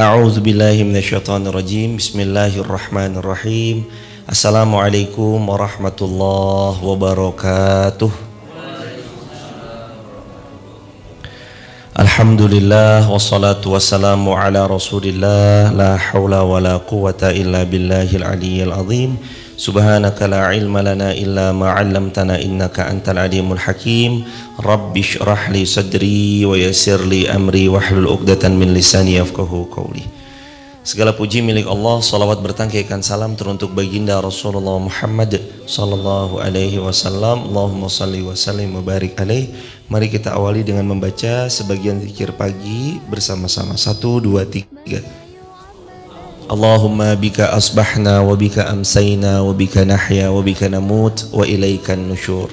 A'udzu billahi minasyaitonir rajim. Bismillahirrahmanirrahim. Assalamualaikum warahmatullahi wabarakatuh. Alhamdulillah wassalatu wassalamu ala Rasulillah, la haula wala quwata illa billahil aliyyil azim. Subhanaka la ilma lana illa ma 'allamtana innaka antal alimul hakim. Rabbi shrah li sadri wa yassir li amri wahlul 'uqdatan min lisani yafqahu qawli. Segala puji milik Allah, salawat bertangkaikan salam teruntuk baginda Rasulullah Muhammad sallallahu alaihi wasallam. Allahumma salli wa sallim wa barik alaihi. Mari kita awali dengan membaca sebagian zikir pagi bersama-sama. 1, 2, 3. Allahumma bika asbahna wa bika amsayna wa bika nahya wa bika namut wa ilaikan nusyur.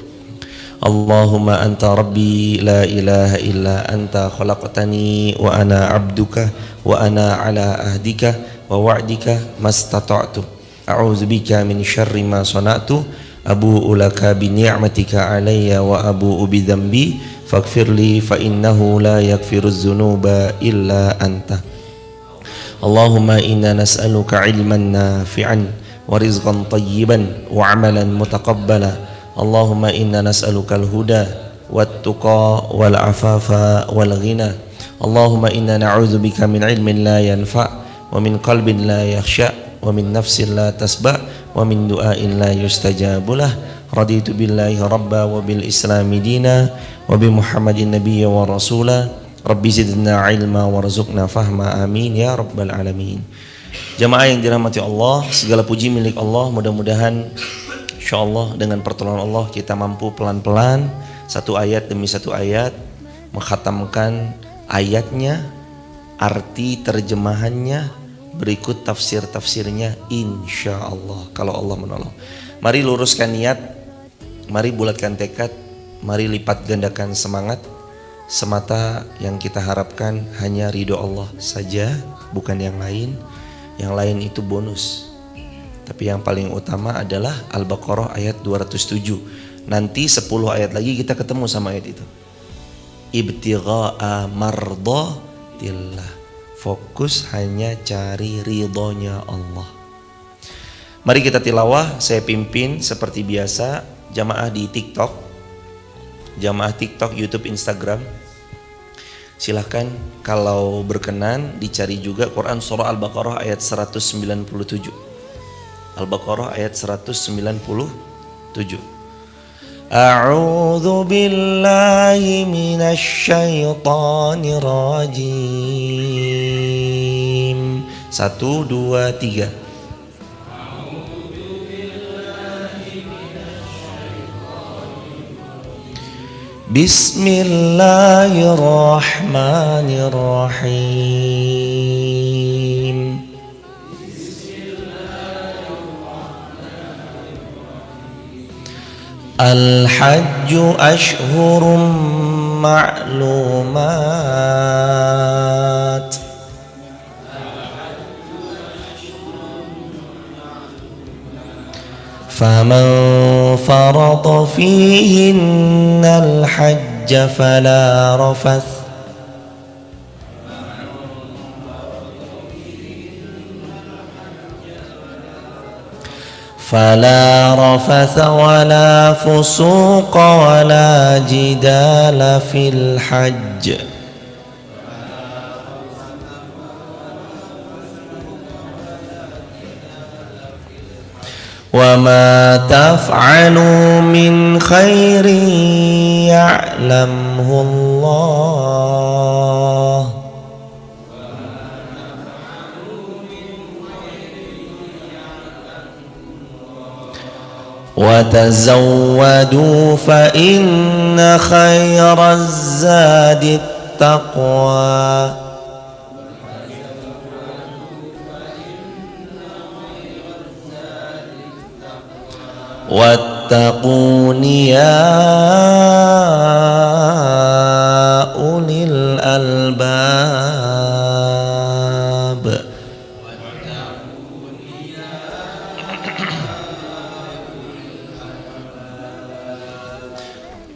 Allahumma anta rabbi la ilaha illa anta khalaqtani wa ana abduka wa ana ala ahdika wa wa'dika mastata'tu. A'udzu bika min syarri ma sana'tu. Abu'u laka bi ni'matika alayya wa abu'u bi dhanbi faghfirli fa innahu la yaghfiruz dzunuba illa anta. Allahumma inna nas'aluka ilman nafi'an wa rizqan tayyiban wa amalan mutaqabbala. Allahumma inna nas'aluka al-huda wat-tuqa wal-afafa wal-ghina. Allahumma inna na'udzubika min ilmin la yanfa' wa min qalbin la yakhsha' wa min nafsin la tasba' wa min du'ain la yustajabulah. Raditu billahi rabba wa bil islami dina wa bi Muhammadin nabiyya wa rasula. Rabbi zidna ilma warzuqna fahma, amin ya rabbal alamin. Jamaah yang dirahmati Allah, segala puji milik Allah. Mudah-mudahan insyaallah dengan pertolongan Allah kita mampu pelan-pelan satu ayat demi satu ayat mengkhatamkan ayatnya, arti terjemahannya, berikut tafsir-tafsirnya insyaallah kalau Allah menolong. Mari luruskan niat, mari bulatkan tekad, mari lipat gandakan semangat. Semata yang kita harapkan hanya ridho Allah saja, bukan yang lain. Yang lain itu bonus. Tapi yang paling utama adalah Al-Baqarah ayat 207. Nanti 10 ayat lagi kita ketemu sama ayat itu. Ibtigha'a mardatillah. Fokus hanya cari ridhonya Allah. Mari kita tilawah, saya pimpin seperti biasa. Jamaah di TikTok, jamaah TikTok, YouTube, Instagram, silahkan kalau berkenan dicari juga Quran surah Al-Baqarah ayat 197. Al-Baqarah ayat 197. A'udzu billahi minasy syaithanir rajim. 1, 2, 3. Bismillahirrahmanirrahim. Al-hajju ashhurum ma'lumat. فمن فرض فيهن الحج فلا رفث ولا فسوق ولا جدال في الحج. وما تفعلوا من خير يعلمه الله وتزودوا فإن خير الزاد التقوى واتقون يا أولي الألباب.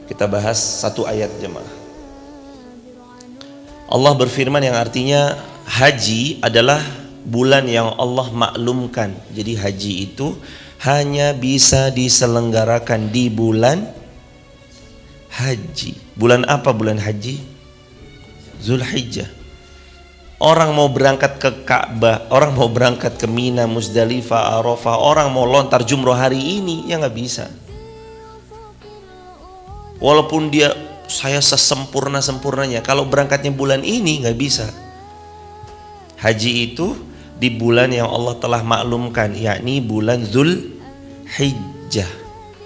Kita bahas satu ayat jemaah. Allah berfirman yang artinya haji adalah bulan yang Allah maklumkan. Jadi haji itu hanya bisa diselenggarakan di bulan haji. Bulan apa bulan haji? Zulhijjah. Orang mau berangkat ke Ka'bah, orang mau berangkat ke Mina, Muzdalifah, Arafah, orang mau lontar jumroh hari ini, ya nggak bisa. Walaupun saya sesempurna-sempurnanya, kalau berangkatnya bulan ini nggak bisa. Haji itu di bulan yang Allah telah maklumkan, yakni bulan Zulhijjah.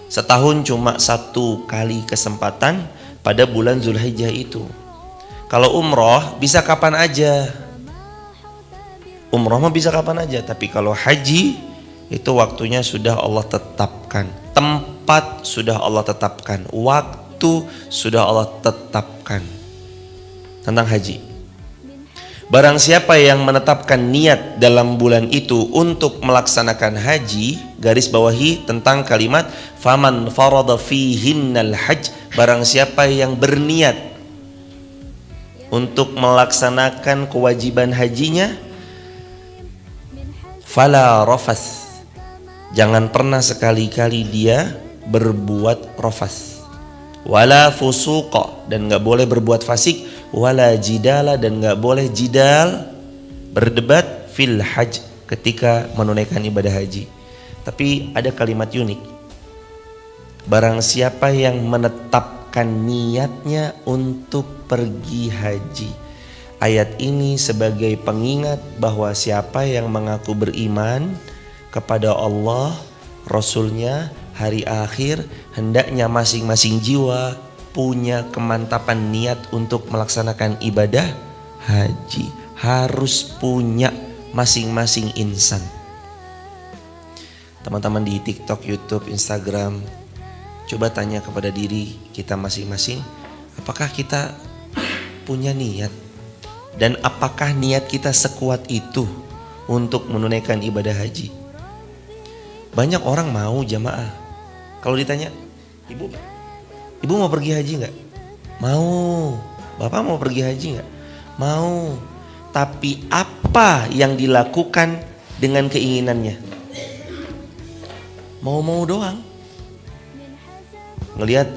Setahun cuma satu kali kesempatan pada bulan Zulhijjah itu. Kalau umroh bisa kapan aja. Umroh mah bisa kapan aja, tapi kalau haji itu waktunya sudah Allah tetapkan, tempat sudah Allah tetapkan, waktu sudah Allah tetapkan tentang haji. Barang siapa yang menetapkan niat dalam bulan itu untuk melaksanakan haji, garis bawahi tentang kalimat faman farada fihinnal hajj, barang siapa yang berniat untuk melaksanakan kewajiban hajinya, fala rafas, jangan pernah sekali-kali dia berbuat rafas, wala fusuqa, dan gak boleh berbuat fasik, wala jidala, dan gak boleh jidal, berdebat, fil hajj, ketika menunaikan ibadah haji. Tapi ada kalimat unik, barang siapa yang menetapkan niatnya untuk pergi haji. Ayat ini sebagai pengingat bahwa siapa yang mengaku beriman kepada Allah, Rasulnya, hari akhir, hendaknya masing-masing jiwa punya kemantapan niat untuk melaksanakan ibadah haji. Harus punya masing-masing insan. Teman-teman di TikTok, YouTube, Instagram, coba tanya kepada diri kita masing-masing, apakah kita punya niat? Dan apakah niat kita sekuat itu untuk menunaikan ibadah haji? Banyak orang mau jamaah. Kalau ditanya, ibu mau pergi haji nggak? Mau. Bapak mau pergi haji nggak? Mau. Tapi apa yang dilakukan dengan keinginannya? Mau doang. Ngelihat,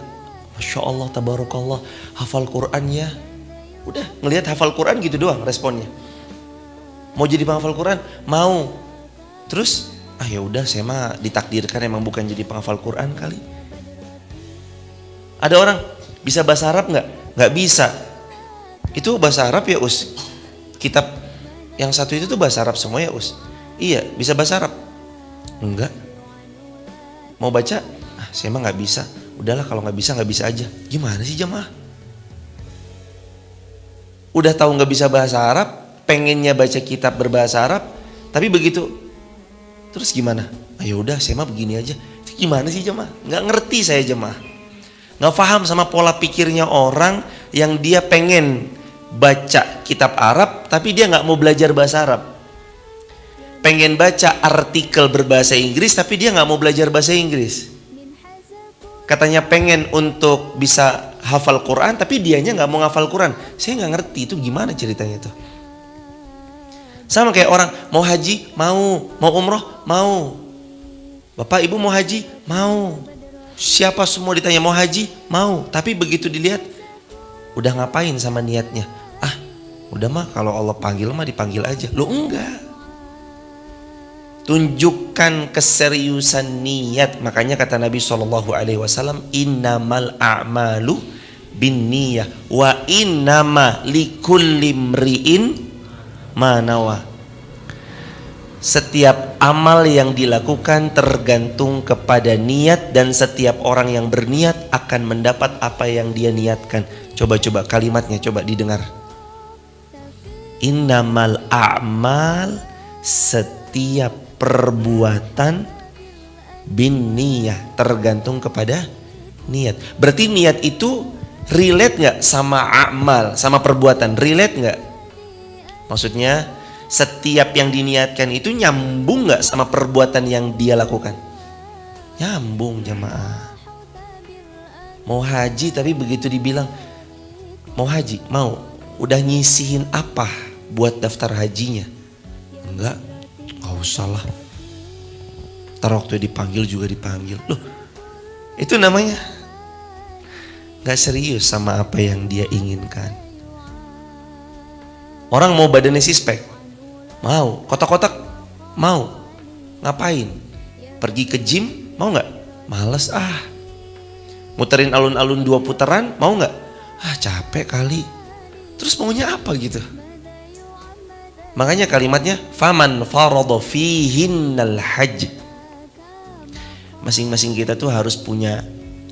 Masya Allah, Tabarakallah, hafal Qur'annya. Udah, ngelihat hafal Quran gitu doang responnya. Mau jadi penghafal Quran? Mau. Terus, ya udah, saya mah ditakdirkan emang bukan jadi penghafal Quran kali. Ada orang bisa bahasa Arab nggak? Nggak bisa. Itu bahasa Arab ya Us? Kitab yang satu itu tuh bahasa Arab semua ya Us? Iya, bisa bahasa Arab? Enggak. Mau baca? Saya mah nggak bisa. Udahlah, kalau nggak bisa aja. Gimana sih jamaah? Udah tahu nggak bisa bahasa Arab, pengennya baca kitab berbahasa Arab, tapi begitu terus gimana? Ya udah, saya mah begini aja. Itu gimana sih jemaah? Nggak ngerti saya jemaah. Nggak paham sama pola pikirnya orang yang dia pengen baca kitab Arab, tapi dia nggak mau belajar bahasa Arab. Pengen baca artikel berbahasa Inggris, tapi dia nggak mau belajar bahasa Inggris. Katanya pengen untuk bisa hafal Quran, tapi dianya nggak mau ngafal Quran. Saya nggak ngerti itu gimana ceritanya tuh. Sama kayak orang mau haji, mau umroh, mau. Bapak ibu mau haji, mau. Siapa semua ditanya mau haji, mau. Tapi begitu dilihat, udah ngapain sama niatnya? Udah mah kalau Allah panggil mah dipanggil aja. Lo enggak. Tunjukkan keseriusan niat. Makanya kata Nabi SAW, innamal a'malu binniyah wa innama likulli imri'in ma nawa. Setiap amal yang dilakukan tergantung kepada niat, dan setiap orang yang berniat akan mendapat apa yang dia niatkan. Coba kalimatnya coba didengar. Innamal a'mal, setiap perbuatan, bin niyah, tergantung kepada niat. Berarti niat itu relate nggak sama amal, sama perbuatan? Relate nggak? Maksudnya setiap yang diniatkan itu nyambung nggak sama perbuatan yang dia lakukan? Nyambung jamaah. Mau haji tapi begitu dibilang mau haji, mau, udah nyisihin apa buat daftar hajinya? Enggak usah lah. Ntar waktu dipanggil juga dipanggil. Loh, itu namanya gak serius sama apa yang dia inginkan. Orang mau badannya sispek, mau. Kotak-kotak, mau. Ngapain? Pergi ke gym, mau gak? Males Muterin alun-alun 2 putaran, mau gak? Capek kali. Terus maunya apa gitu? Makanya kalimatnya faman farada fihinnal hajj. Masing-masing kita tuh harus punya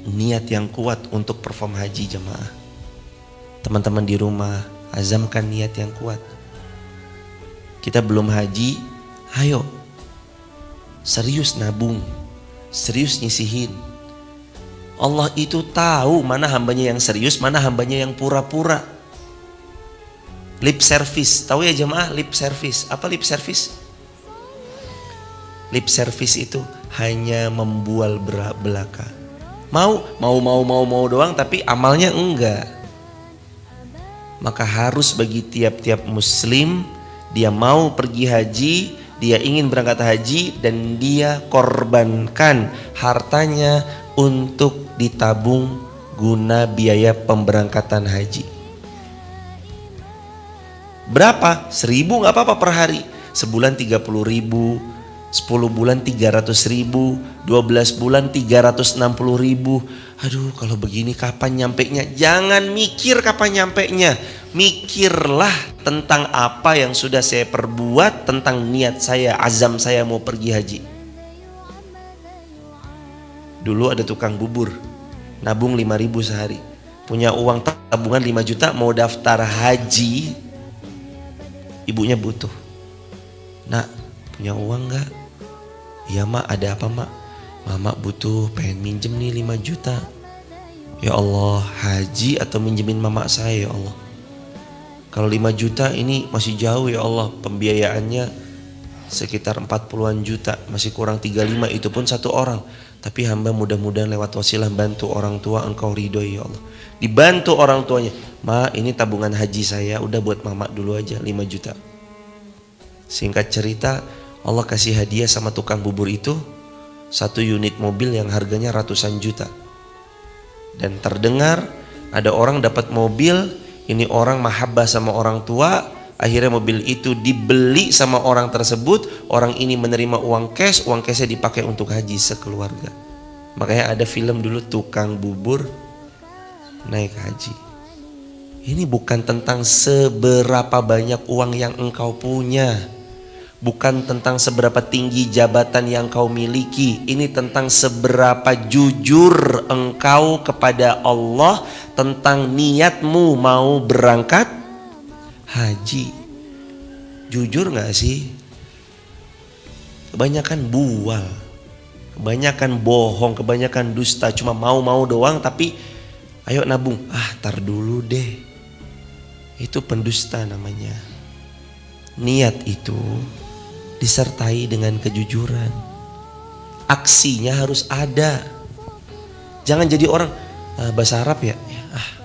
niat yang kuat untuk perform haji jemaah. Teman-teman di rumah, azamkan niat yang kuat. Kita belum haji, ayo serius nabung, serius nyisihin. Allah itu tahu mana hambanya yang serius, mana hambanya yang pura-pura. Lip service, tahu ya jemaah lip service? Apa lip service? Lip service itu hanya membual belaka. Mau doang tapi amalnya enggak. Maka harus bagi tiap-tiap muslim, dia mau pergi haji, dia ingin berangkat haji dan dia korbankan hartanya untuk ditabung guna biaya pemberangkatan haji. Berapa? 1.000 gak apa-apa per hari. Sebulan 30.000, 10 bulan 300.000, 12 bulan 360.000. Aduh, kalau begini kapan nyampenya? Jangan mikir kapan nyampenya. Mikirlah tentang apa yang sudah saya perbuat, tentang niat saya, azam saya mau pergi haji. Dulu ada tukang bubur, nabung 5.000 sehari. Punya uang tabungan 5 juta, mau daftar haji. Ibunya butuh. Nak, punya uang gak? Iya mak, ada apa mak? Mama butuh, pengen minjem nih 5 juta. Ya Allah, haji atau minjemin mama saya ya Allah. Kalau 5 juta ini masih jauh ya Allah, pembiayaannya sekitar 40-an juta, masih kurang 35, itu pun satu orang. Tapi hamba mudah-mudahan lewat wasilah bantu orang tua engkau ridhoi ya Allah. Dibantu orang tuanya, ma ini tabungan haji saya, udah buat mama dulu aja 5 juta. Singkat cerita, Allah kasih hadiah sama tukang bubur itu 1 unit mobil yang harganya ratusan juta. Dan terdengar ada orang dapat mobil, ini orang mahabbah sama orang tua, akhirnya mobil itu dibeli sama orang tersebut, orang ini menerima uang cashnya dipakai untuk haji sekeluarga. Makanya ada film dulu tukang bubur naik haji. Ini bukan tentang seberapa banyak uang yang engkau punya, bukan tentang seberapa tinggi jabatan yang kau miliki. Ini tentang seberapa jujur engkau kepada Allah tentang niatmu mau berangkat haji. Jujur gak sih? Kebanyakan bual, kebanyakan bohong, kebanyakan dusta. Cuma mau doang tapi ayo nabung. Tar dulu deh. Itu pendusta namanya. Niat itu disertai dengan kejujuran. Aksinya harus ada. Jangan jadi orang bahasa Arab ya,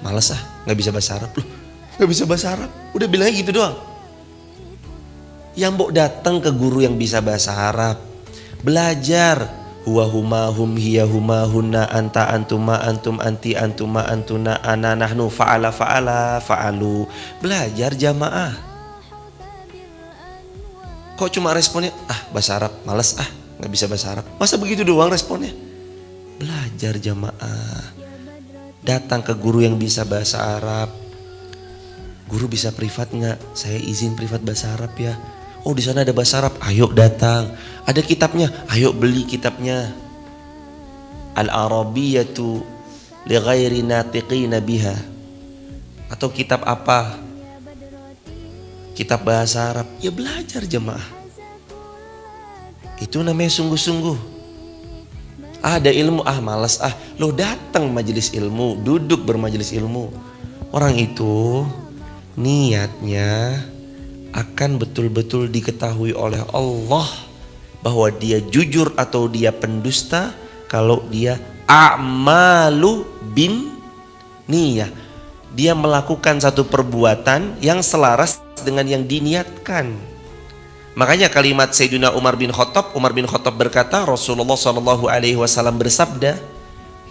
malas gak bisa bahasa Arab. Loh, gak bisa bahasa Arab, udah bilangnya gitu doang. Yang mbok datang ke guru yang bisa bahasa Arab, belajar. Huwa huma hum hiya huma hunna anta antuma antum anti antuma antuna ana nahnu fa'ala fa'alu. Belajar jamaah. Kok cuma responnya bahasa Arab, males gak bisa bahasa Arab. Masa begitu doang responnya? Belajar jamaah. Datang ke guru yang bisa bahasa Arab. Guru bisa privat gak? Saya izin privat bahasa Arab ya. Oh di sana ada bahasa Arab, ayo datang. Ada kitabnya, ayo beli kitabnya. Al-Arabiyatu li ghairi natiqina biha. Atau kitab apa? Kitab bahasa Arab. Ya belajar jemaah. Itu namanya sungguh-sungguh. Ada ilmu, malas lo datang majelis ilmu, duduk bermajelis ilmu. Orang itu niatnya akan betul-betul diketahui oleh Allah bahwa dia jujur atau dia pendusta kalau dia a'malu bin niyah. dia melakukan satu perbuatan yang selaras dengan yang diniatkan. Makanya kalimat Sayyidina Umar bin Khattab berkata, Rasulullah SAW bersabda,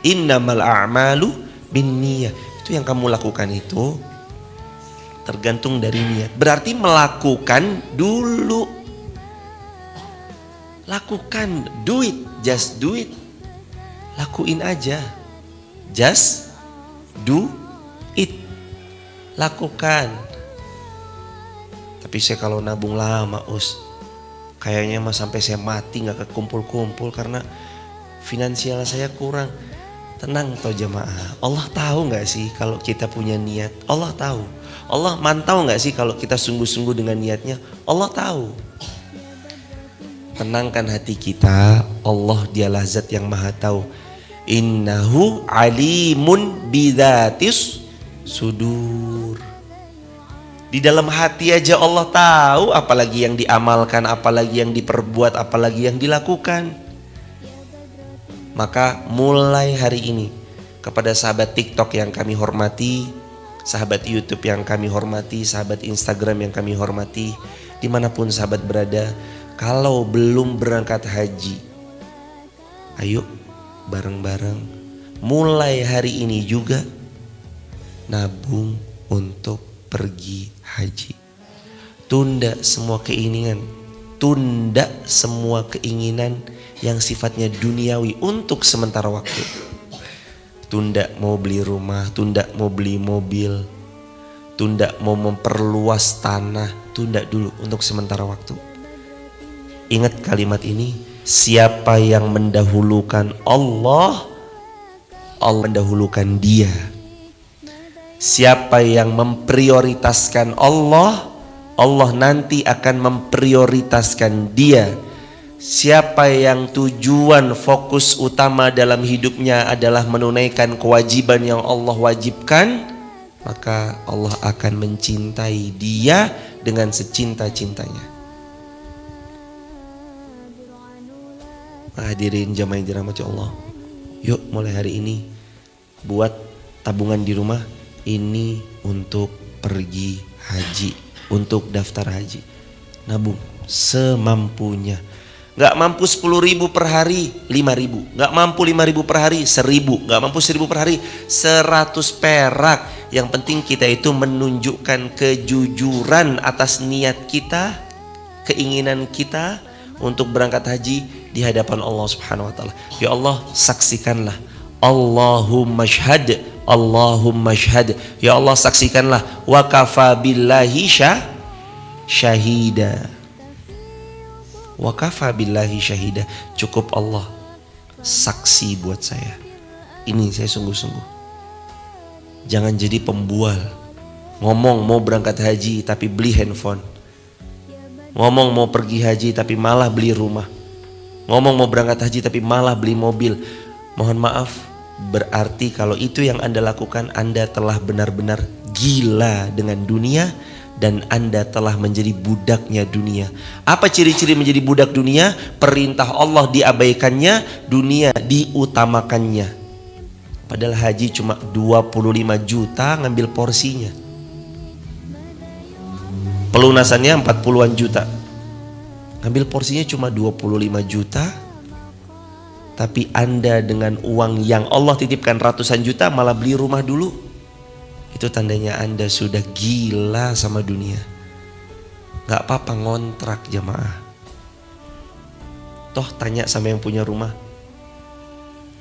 innamal a'malu binniyah. Itu yang kamu lakukan itu tergantung dari niat. Berarti melakukan dulu. Lakukan, do it, just do it. Lakuin aja, just do it. Lakukan. Tapi saya kalau nabung lama kayaknya mah sampai saya mati gak kekumpul-kumpul karena finansial saya kurang. Tenang toh jemaah, Allah tahu gak sih kalau kita punya niat? Allah tahu. Allah mantau gak sih kalau kita sungguh-sungguh dengan niatnya? Allah tahu. Tenangkan hati kita, Allah dialah zat yang maha tahu. Innahu alimun bidzatis sudur. Di dalam hati aja Allah tahu, apalagi yang diamalkan, apalagi yang diperbuat, apalagi yang dilakukan. Maka mulai hari ini, kepada sahabat TikTok yang kami hormati, sahabat YouTube yang kami hormati, sahabat Instagram yang kami hormati, dimanapun sahabat berada, kalau belum berangkat haji, ayo bareng-bareng mulai hari ini juga nabung untuk pergi haji. Tunda semua keinginan, tunda semua keinginan yang sifatnya duniawi untuk sementara waktu. Tunda mau beli rumah, tunda mau beli mobil, tunda mau memperluas tanah, tunda dulu untuk sementara waktu. Ingat kalimat ini, siapa yang mendahulukan Allah, Allah mendahulukan dia. Siapa yang memprioritaskan Allah, Allah nanti akan memprioritaskan dia. Siapa yang tujuan fokus utama dalam hidupnya adalah menunaikan kewajiban yang Allah wajibkan, maka Allah akan mencintai dia dengan secinta-cintanya. Hadirin jamaah yang dirahmati Allah, yuk mulai hari ini buat tabungan di rumah. Ini untuk pergi haji, untuk daftar haji. Nabung semampunya. Gak mampu 10.000 per hari, 5.000. Gak mampu 5.000 per hari, 1.000. Gak mampu 1.000 per hari, 100 perak. Yang penting kita itu menunjukkan kejujuran atas niat kita, keinginan kita untuk berangkat haji di hadapan Allah Subhanahu wa taala. Ya Allah, saksikanlah. Allahumma syhad, Allahumma syhad. Ya Allah, saksikanlah. Wa kafa billahi syahida. Wa kafa billahi syahida. Cukup Allah saksi buat saya. Ini saya sungguh-sungguh. Jangan jadi pembual. Ngomong mau berangkat haji tapi beli handphone. Ngomong mau pergi haji tapi malah beli rumah. Ngomong mau berangkat haji tapi malah beli mobil. Mohon maaf, berarti kalau itu yang Anda lakukan, Anda telah benar-benar gila dengan dunia dan Anda telah menjadi budaknya dunia. Apa ciri-ciri menjadi budak dunia? Perintah Allah diabaikannya, dunia diutamakannya. Padahal haji cuma 25 juta ngambil porsinya. Pelunasannya 40-an juta. Ngambil porsinya cuma 25 juta. Tapi Anda dengan uang yang Allah titipkan ratusan juta malah beli rumah dulu. Itu tandanya Anda sudah gila sama dunia. Gak apa-apa ngontrak jamaah. Toh tanya sama yang punya rumah,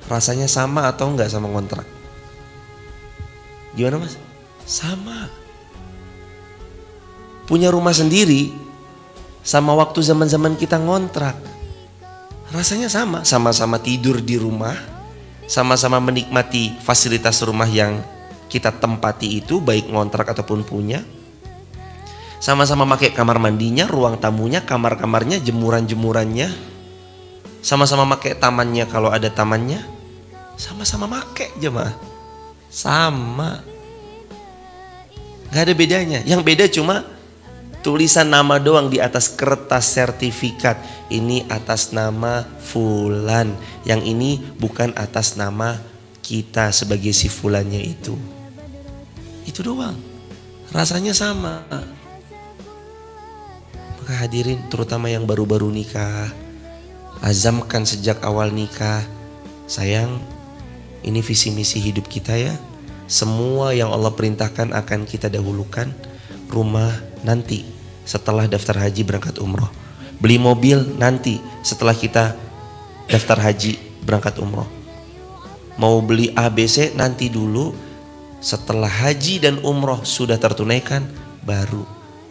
rasanya sama atau enggak sama ngontrak? Gimana mas? Sama. Punya rumah sendiri sama waktu zaman-zaman kita ngontrak, rasanya sama. Sama-sama tidur di rumah, sama-sama menikmati fasilitas rumah yang kita tempati itu, baik ngontrak ataupun punya. Sama-sama pakai kamar mandinya, ruang tamunya, kamar-kamarnya, jemuran-jemurannya. Sama-sama pakai tamannya kalau ada tamannya. Sama-sama pakai jemaah. Sama. Gak ada bedanya. Yang beda cuma tulisan nama doang di atas kertas sertifikat. Ini atas nama fulan. Yang ini bukan atas nama kita sebagai si fulannya itu. Itu doang. Rasanya sama. Maka hadirin, terutama yang baru-baru nikah, azamkan sejak awal nikah, sayang, ini visi misi hidup kita ya. Semua yang Allah perintahkan akan kita dahulukan. Rumah nanti setelah daftar haji berangkat umroh. Beli mobil nanti setelah kita daftar haji berangkat umroh. Mau beli ABC nanti dulu, setelah haji dan umroh sudah tertunaikan, baru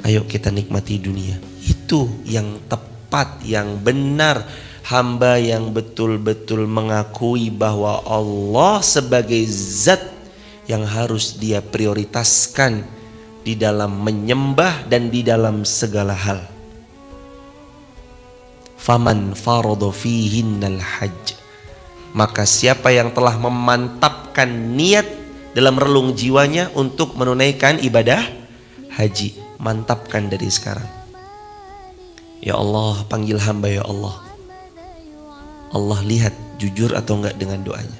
ayo kita nikmati dunia. Itu yang tepat, yang benar. Hamba yang betul-betul mengakui bahwa Allah sebagai zat yang harus dia prioritaskan di dalam menyembah dan di dalam segala hal. Faman farada fihinnal hajj, maka siapa yang telah memantapkan niat dalam relung jiwanya untuk menunaikan ibadah haji, mantapkan dari sekarang. Ya Allah, panggil hamba ya Allah. Allah lihat jujur atau enggak dengan doanya.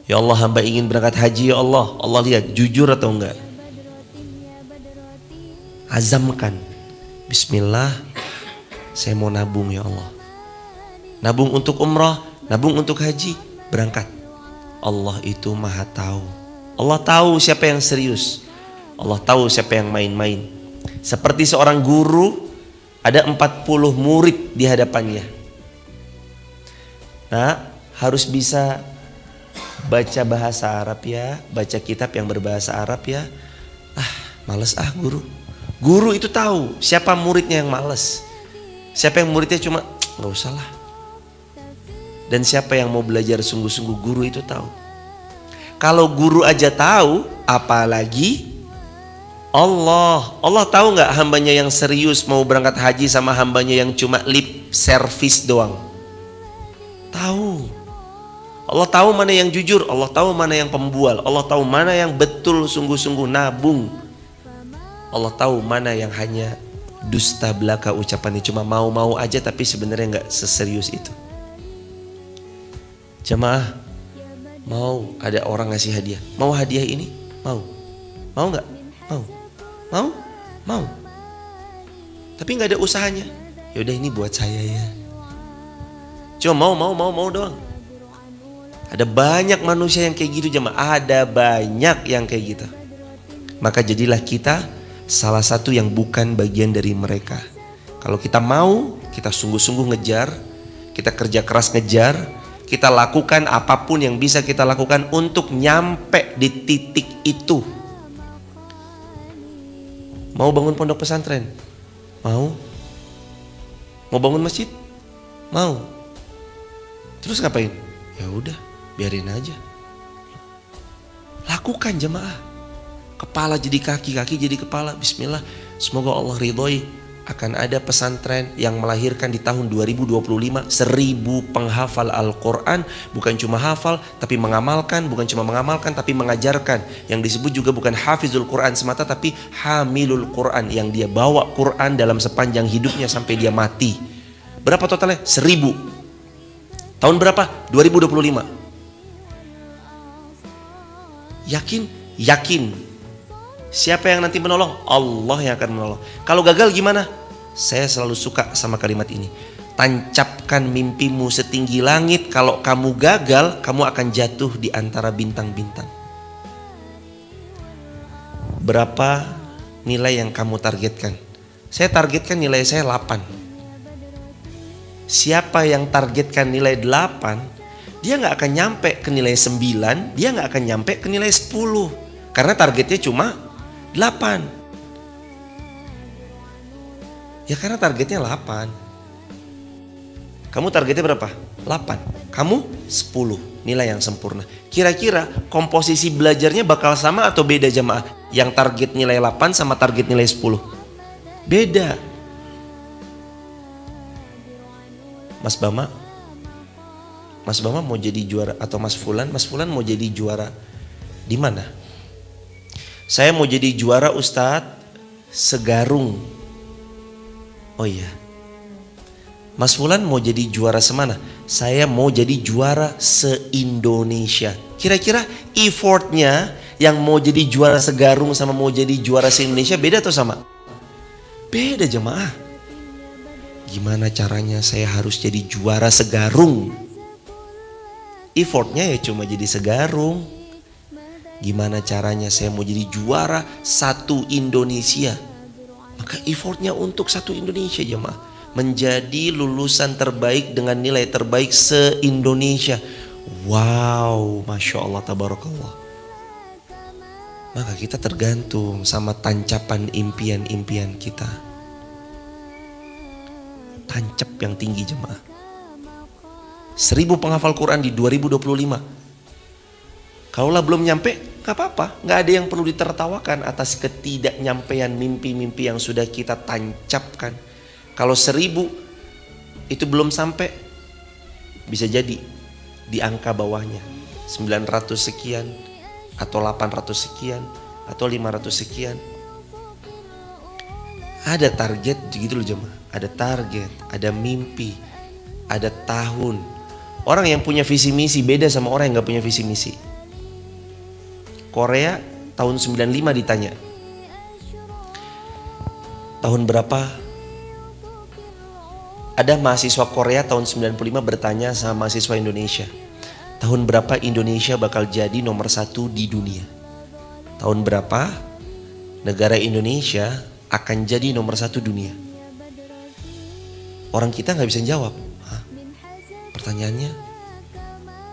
Ya Allah, hamba ingin berangkat haji ya Allah. Allah lihat jujur atau enggak. Azamkan, bismillah, saya mau nabung ya Allah. Nabung untuk umrah, nabung untuk haji, berangkat. Allah itu maha tahu. Allah tahu siapa yang serius. Allah tahu siapa yang main-main. Seperti seorang guru, ada 40 murid di hadapannya. Nah, harus bisa baca bahasa Arab ya, baca kitab yang berbahasa Arab ya. Males guru. Guru itu tahu siapa muridnya yang males, siapa yang muridnya cuma nggak usah lah, dan siapa yang mau belajar sungguh-sungguh. Guru itu tahu. Kalau guru aja tahu, apalagi Allah. Allah tahu nggak hambanya yang serius mau berangkat haji sama hambanya yang cuma lip service doang? Tahu. Allah tahu mana yang jujur, Allah tahu mana yang pembual, Allah tahu mana yang betul sungguh-sungguh nabung, Allah tahu mana yang hanya dusta belaka ucapannya, cuma mau-mau aja tapi sebenarnya nggak seserius itu. Jamaah, mau ada orang ngasih hadiah, mau hadiah ini, mau nggak? Mau, tapi nggak ada usahanya. Yaudah ini buat saya ya, cuma mau doang. Ada banyak manusia yang kayak gitu jemaah, ada banyak yang kayak gitu. Maka jadilah kita salah satu yang bukan bagian dari mereka. Kalau kita mau, kita sungguh-sungguh ngejar, kita kerja keras ngejar, kita lakukan apapun yang bisa kita lakukan untuk nyampe di titik itu. Mau bangun pondok pesantren? Mau bangun masjid? Mau. Terus ngapain? Ya udah, biarin aja. Lakukan jemaah. Kepala jadi kaki, kaki jadi kepala. Bismillah. Semoga Allah ridhoi. Akan ada pesantren yang melahirkan di tahun 2025 1000 penghafal Al-Quran. Bukan cuma hafal tapi mengamalkan. Bukan cuma mengamalkan tapi mengajarkan. Yang disebut juga bukan hafizul Quran semata, tapi hamilul Quran, yang dia bawa Quran dalam sepanjang hidupnya sampai dia mati. Berapa totalnya? 1000. Tahun berapa? 2025. Yakin. Siapa yang nanti menolong? Allah yang akan menolong. Kalau gagal gimana? Saya selalu suka sama kalimat ini. Tancapkan mimpimu setinggi langit. Kalau kamu gagal, kamu akan jatuh di antara bintang-bintang. Berapa nilai yang kamu targetkan? Saya targetkan nilai saya 8. Siapa yang targetkan nilai 8, dia gak akan nyampe ke nilai 9, dia gak akan nyampe ke nilai 10. Karena targetnya cuma 8. Ya karena targetnya 8. Kamu targetnya berapa? 8. Kamu 10. Nilai yang sempurna. Kira-kira komposisi belajarnya bakal sama atau beda jamaah? Yang target nilai 8 sama target nilai 10. Beda. Mas Bama mau jadi juara, atau Mas Fulan mau jadi juara di mana? Saya mau jadi juara Ustadz segarung. Oh iya. Mas Fulan mau jadi juara semana? Saya mau jadi juara se-Indonesia. Kira-kira effortnya Yang mau jadi juara segarung sama mau jadi juara se-Indonesia beda atau sama? Beda jemaah. Gimana caranya saya harus jadi juara segarung? Effortnya ya cuma jadi segarung. Gimana caranya saya mau jadi juara satu Indonesia? Maka effortnya untuk satu Indonesia jemaah. Menjadi lulusan terbaik dengan nilai terbaik se-Indonesia. Wow, Masya Allah, tabarakallah. Maka kita tergantung sama tancapan impian-impian kita. Tancap yang tinggi jemaah. 1000 penghafal Quran di 2025. Kalaulah belum nyampe, gak apa-apa. Gak ada yang perlu ditertawakan atas ketidaknyampaian mimpi-mimpi yang sudah kita tancapkan. Kalau 1000 itu belum sampai, bisa jadi di angka bawahnya 900 sekian, atau 800 sekian, atau 500 sekian. Ada target gitu loh jemaah. Ada target, ada mimpi, ada tahun. Orang yang punya visi misi beda sama orang yang gak punya visi misi. Korea tahun 95 ditanya, tahun berapa? Ada mahasiswa Korea tahun 95 bertanya sama mahasiswa Indonesia, tahun berapa Indonesia bakal jadi nomor 1 di dunia? Tahun berapa negara Indonesia akan jadi nomor 1 dunia? Orang kita gak bisa jawab. Hah? Pertanyaannya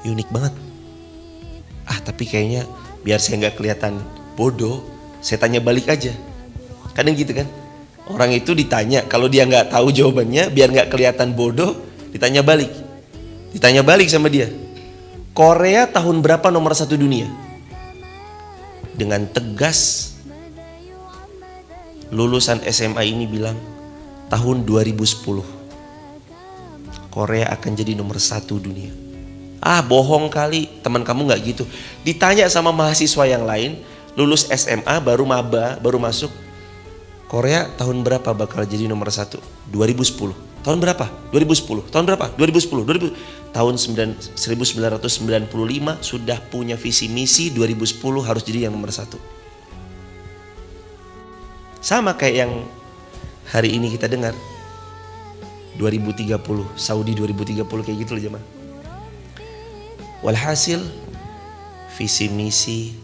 unik banget. Tapi kayaknya biar saya gak kelihatan bodoh, saya tanya balik aja. Kadang gitu kan. Orang itu ditanya, kalau dia gak tahu jawabannya, biar gak kelihatan bodoh, ditanya balik. Ditanya balik sama dia, Korea tahun berapa nomor 1 dunia? Dengan tegas lulusan SMA ini bilang, tahun 2010 Korea akan jadi nomor 1 dunia. Bohong kali, teman kamu gak gitu. Ditanya sama mahasiswa yang lain, lulus SMA, baru maba, baru masuk, Korea tahun berapa bakal jadi nomor 1? 2010. Tahun berapa? 2010. Tahun berapa? 2010. Tahun 1995 sudah punya visi misi 2010 harus jadi yang nomor 1. Sama kayak yang hari ini kita dengar. 2030, Saudi 2030 kayak gitu loh jemaah. Walhasil visi misi,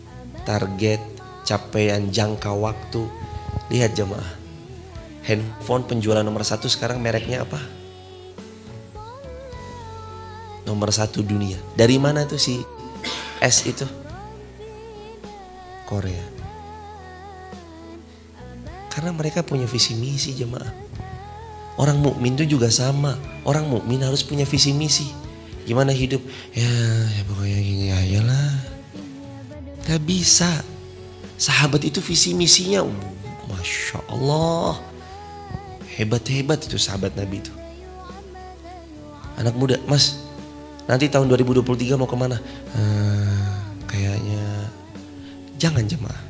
target, capaian jangka waktu. Lihat jemaah, handphone penjualan nomor 1 sekarang mereknya apa? Nomor 1 dunia. Dari mana tuh si S itu? Korea. Karena mereka punya visi misi jemaah. Orang mukmin itu juga sama. Orang mukmin harus punya visi misi. Gimana hidup? Ya pokoknya gini aja lah. Gak bisa. Sahabat itu visi misinya, Masya Allah, hebat-hebat itu sahabat Nabi itu. Anak muda, Mas, nanti tahun 2023 mau kemana? Kayaknya jangan jemaah,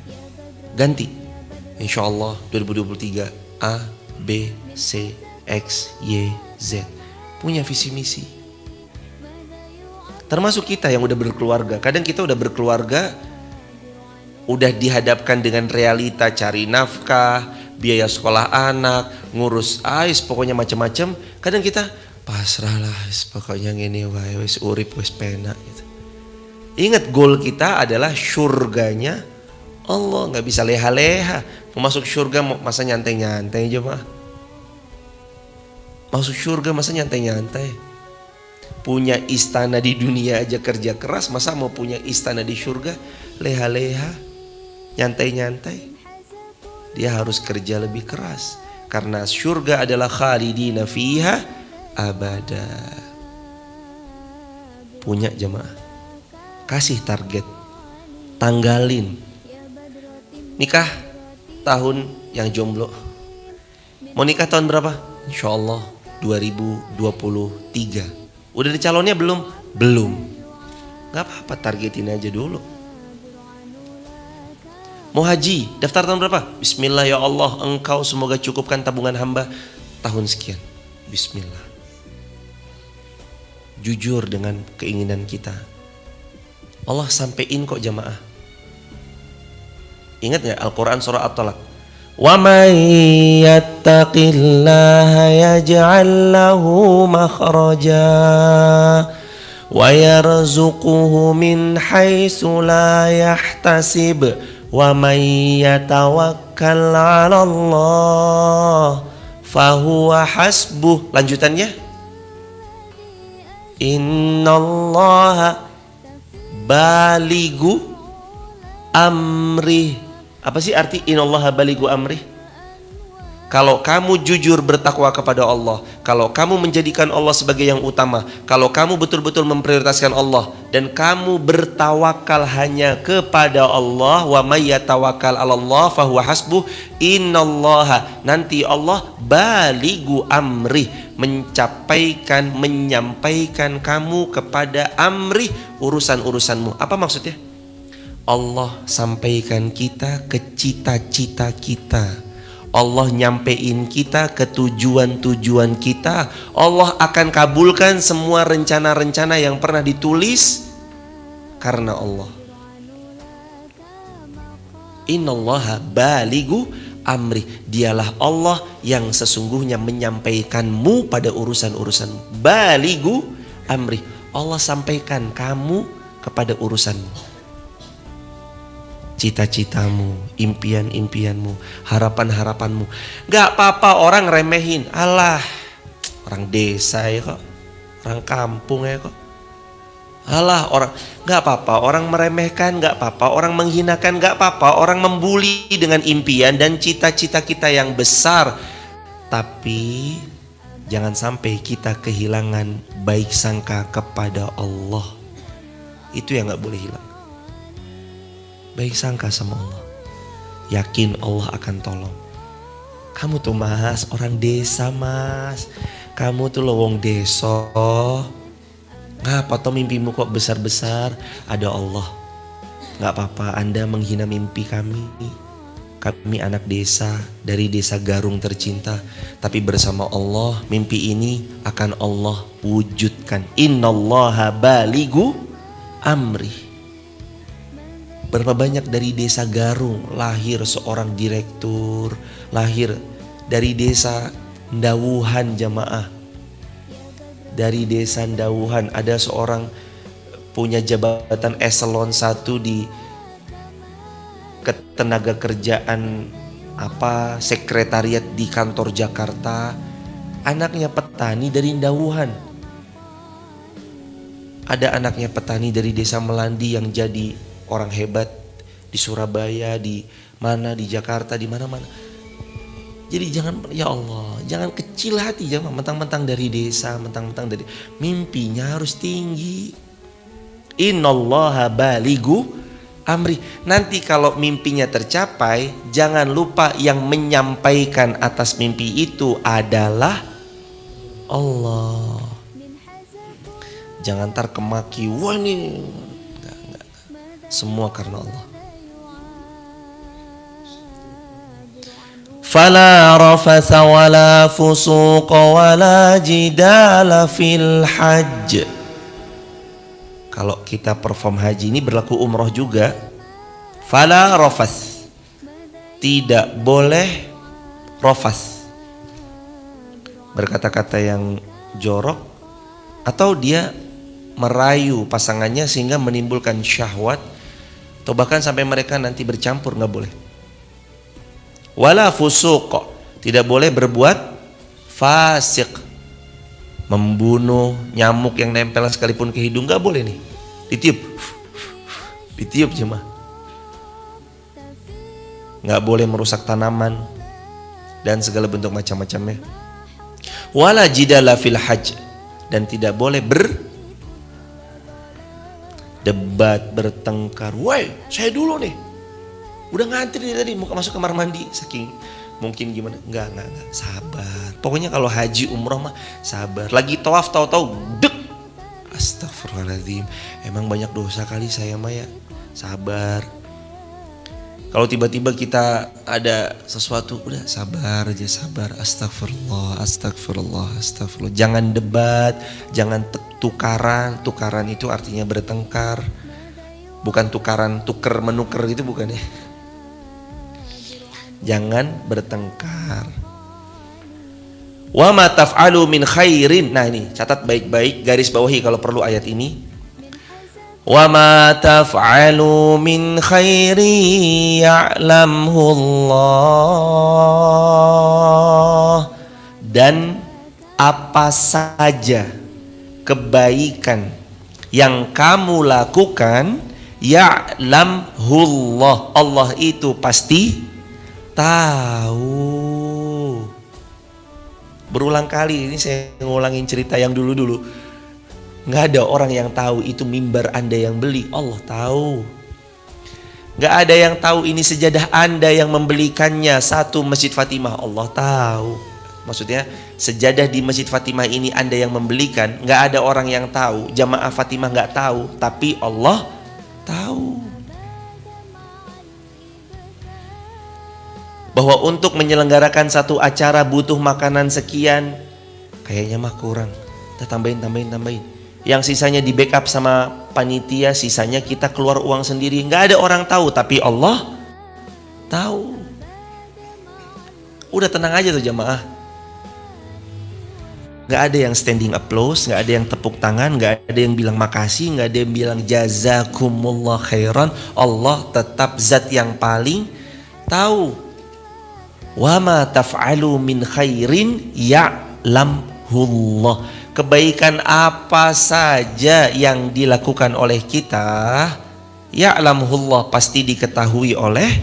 ganti. Insya Allah 2023 A, B, C, X, Y, Z. Punya visi misi. Termasuk kita yang udah berkeluarga. Kadang kita udah berkeluarga, udah dihadapkan dengan realita cari nafkah, biaya sekolah anak, ngurus pokoknya macam-macam. Kadang kita pasrah lah, pokoknya ngene wae wis urip wis penak gitu. Ingat, goal kita adalah surganya Allah, nggak bisa leha-leha. Mau masuk surga masa nyantai-nyantai aja mah. Masuk surga masa nyantai-nyantai. Punya istana di dunia aja kerja keras, masa mau punya istana di surga leha-leha, nyantai-nyantai? Dia harus kerja lebih keras, karena surga adalah khalidina fiha abada. Punya jemaah, kasih target, tanggalin. Nikah tahun yang jomblo, mau nikah tahun berapa? Insya Allah 2023. Udah ada calonnya belum? Belum. Gak apa-apa, targetin aja dulu. Mau haji, daftar tahun berapa? Bismillah ya Allah, engkau semoga cukupkan tabungan hamba tahun sekian. Bismillah. Jujur dengan keinginan kita. Allah sampein kok jamaah. Ingat nggak Al-Quran surah At-Talaq? Wa may yattaqillaha yaj'al lahu makhraja wa yarzuquhu min haitsu la yahtasib wa may yatawakkal 'ala Allah fahuwa hasbuh. Lanjutannya, innallaha baligu amri. Apa sih arti innallaha baligu amri? Kalau kamu jujur bertakwa kepada Allah, kalau kamu menjadikan Allah sebagai yang utama, kalau kamu betul-betul memprioritaskan Allah dan kamu bertawakal hanya kepada Allah, wa may yatawakkal 'alallah fahuwa hasbuh, innallaha, nanti Allah baligu amri, menyampaikan kamu kepada amri, urusan-urusanmu. Apa maksudnya? Allah sampaikan kita ke cita-cita kita. Allah nyampein kita ke tujuan-tujuan kita. Allah akan kabulkan semua rencana-rencana yang pernah ditulis karena Allah. Innallaha baligu amri. Dialah Allah yang sesungguhnya menyampaikanmu pada urusan-urusanmu. Baligu amri. Allah sampaikan kamu kepada urusanmu. Cita-citamu, impian-impianmu, harapan-harapanmu. Gak apa-apa orang remehin. Alah, orang desa ya kok, orang kampung ya kok. Alah, orang, gak apa-apa orang meremehkan, gak apa-apa orang menghinakan, gak apa-apa orang membuli dengan impian dan cita-cita kita yang besar. Tapi jangan sampai kita kehilangan baik sangka kepada Allah. Itu yang gak boleh hilang. Baik sangka sama Allah, yakin Allah akan tolong. Kamu tuh mas, orang desa mas, kamu tuh lowong deso. Ngapa toh mimpimu kok besar-besar? Ada Allah. Gak apa-apa Anda menghina mimpi kami. Kami anak desa, dari desa Garung tercinta. Tapi bersama Allah, mimpi ini akan Allah wujudkan. Innallaha baligu amri. Berapa banyak dari desa Garung lahir seorang direktur, lahir dari desa Ndawuhan jamaah. Dari desa Ndawuhan ada seorang punya jabatan eselon 1 di ketenaga kerjaan sekretariat di kantor Jakarta. Anaknya petani dari Ndawuhan. Ada anaknya petani dari desa Melandi yang jadi orang hebat di Surabaya, di mana, di Jakarta, di mana-mana. Jadi jangan, ya Allah, jangan kecil hati, jangan mentang-mentang dari desa, mentang-mentang dari, mimpinya harus tinggi. Innallaha baligu amri. Nanti kalau mimpinya tercapai, jangan lupa yang menyampaikan atas mimpi itu adalah Allah. Jangan ntar kemaki, wah ini semua karena Allah. Fala rafatha wala fusuqa wala jidala fil hajj. Kalau kita perform haji ini berlaku umroh juga. Fala rafath, tidak boleh rafath, berkata-kata yang jorok atau dia merayu pasangannya sehingga menimbulkan syahwat, atau bahkan sampai mereka nanti bercampur, nggak boleh. Wala fusuq, tidak boleh berbuat fasik, membunuh nyamuk yang nempel sekalipun ke hidung, nggak boleh nih, ditiup cuma. Nggak boleh merusak tanaman dan segala bentuk macam-macamnya. Wala jidala fil hajj, dan tidak boleh debat, bertengkar. Woi, saya dulu nih. Udah ngantri tadi mau masuk kamar mandi. Saking mungkin gimana? Enggak. Sabar. Pokoknya kalau haji umroh mah sabar. Lagi tawaf tahu-tahu dek. Astagfirullahaladzim. Emang banyak dosa kali saya mah ya. Sabar. Kalau tiba-tiba kita ada sesuatu, udah sabar aja, sabar. Astagfirullah. Jangan debat, jangan tukaran. Tukaran itu artinya bertengkar. Bukan tukaran, tuker menukar gitu bukan ya. jangan bertengkar. Wa ma taf'alu min khairin. Nah ini catat baik-baik, garis bawahi kalau perlu ayat ini. Wa ma taf'alu min khairin ya'lamhu Allah. Dan apa saja kebaikan yang kamu lakukan, ya'lamhullah, Allah itu pasti tahu. Berulang kali ini saya ngulangin cerita yang dulu-dulu. Nggak ada orang yang tahu itu mimbar Anda yang beli, Allah tahu. Nggak ada yang tahu ini sejadah Anda yang membelikannya satu Masjid Fatimah, Allah tahu. Maksudnya sejadah di Masjid Fatimah ini Anda yang membelikan, nggak ada orang yang tahu. Jamaah Fatimah nggak tahu, tapi Allah tahu. Bahwa untuk menyelenggarakan satu acara butuh makanan sekian, kayaknya mah kurang, kita tambahin. Yang sisanya di backup sama panitia, sisanya kita keluar uang sendiri. Nggak ada orang tahu, tapi Allah tahu. Udah tenang aja tuh jamaah. Nggak ada yang standing applause, nggak ada yang tepuk tangan, nggak ada yang bilang makasih, nggak ada yang bilang jazakumullah khairan. Allah tetap zat yang paling tahu. Wa ma taf'alu min khairin ya'lamhullah. Kebaikan apa saja yang dilakukan oleh kita, ya'lamhullah, pasti diketahui oleh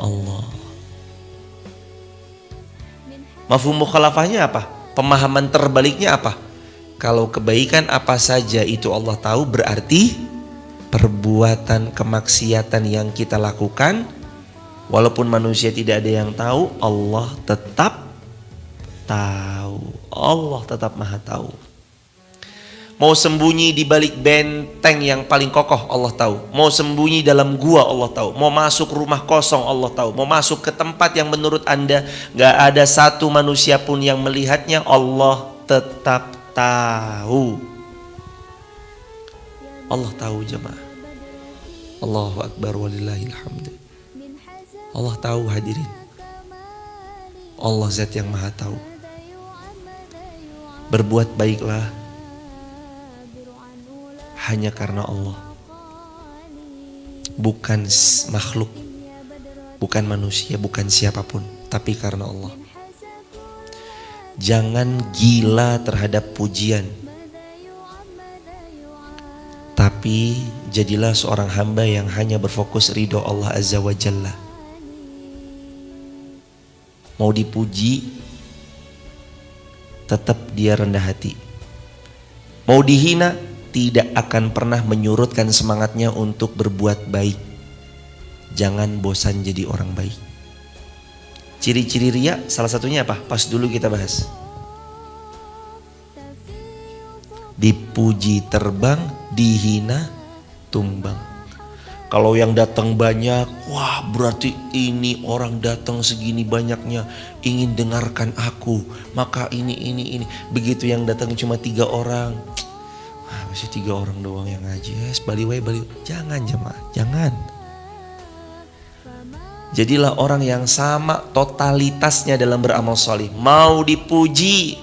Allah. Mafhum mukhalafahnya apa? Pemahaman terbaliknya apa? Kalau kebaikan apa saja itu Allah tahu, berarti perbuatan kemaksiatan yang kita lakukan, walaupun manusia tidak ada yang tahu, Allah tetap tahu. Allah tetap maha tahu. Mau sembunyi di balik benteng yang paling kokoh, Allah tahu. Mau sembunyi dalam gua, Allah tahu. Mau masuk rumah kosong, Allah tahu. Mau masuk ke tempat yang menurut Anda gak ada satu manusia pun yang melihatnya, Allah tetap tahu. Allah tahu jemaah. Allahu Akbar walillahil hamd. Allah tahu hadirin. Allah zat yang maha tahu. Berbuat baiklah hanya karena Allah, bukan makhluk, bukan manusia, bukan siapapun, tapi karena Allah. Jangan gila terhadap pujian, tapi jadilah seorang hamba yang hanya berfokus ridho Allah Azza wa Jalla. Mau dipuji, tetap dia rendah hati. Mau dihina, tidak akan pernah menyurutkan semangatnya untuk berbuat baik. Jangan bosan jadi orang baik. Ciri-ciri riya salah satunya apa? Pas dulu kita bahas. Dipuji terbang, dihina tumbang. Kalau yang datang banyak, wah berarti ini orang datang segini banyaknya ingin dengarkan aku, maka ini. Begitu yang datang cuma 3 orang, masih 3 orang doang yang ngaji, bali. Jangan jemaah, jangan. Jadilah orang yang sama totalitasnya dalam beramal soleh. Mau dipuji,